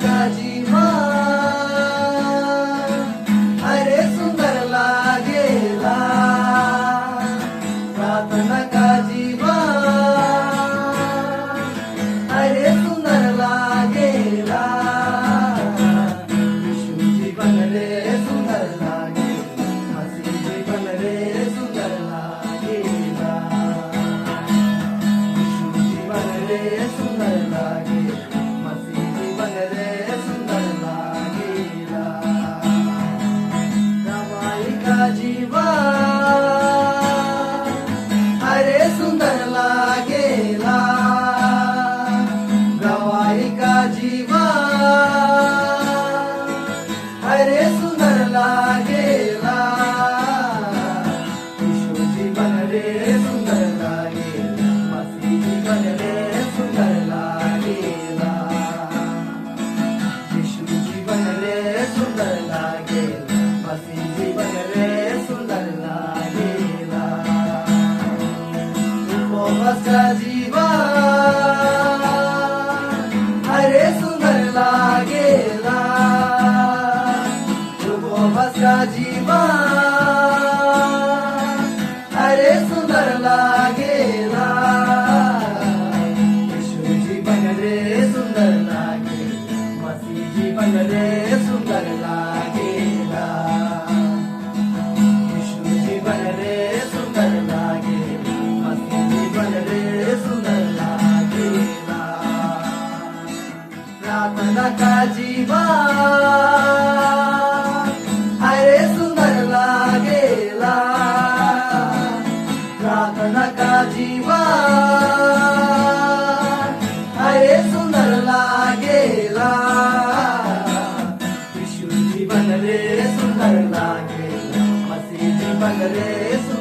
का जीवन अरे सुंदर लागेला, प्रार्थना का जीवन अरे सुंदर लागेला, यीशु जीवन रे सुंदर लागे, मसीह जीवन रे सुंदर लागेला, यीशु जीवन रे सुंदर लागे, मसीह जीवन रे सुंदर लागेला, गवाई का जीवन अरे सुंदर लागेला, गवाई का जीवन अरे सुंदर लागेला, यीशु जीवन रे सुंदर लागे, मसीह जीवन रे सुंदर लागेला, यीशु जीवन रे सुंदर लागे, मसीह जीवन रे सुंदर लागेला, उपवास का जीवन अरे सुंदर लागेला, उपवास का जीवन अरे सुंदर लागेला, यीशु जीवन रे सुंदर लागे, मसीह जीवन रे सुंदर लागेला, यीशु जीवन रे सुंदर लागे, मसीह जीवन रे सुंदर लागेला, प्रार्थना का जीवन अरे सुंदर लागेला, प्रार्थना का जीवन अरे सुंदर लागेला, यीशु जीवन रे सुंदर लागे, मसीह जीवन रे सुंदर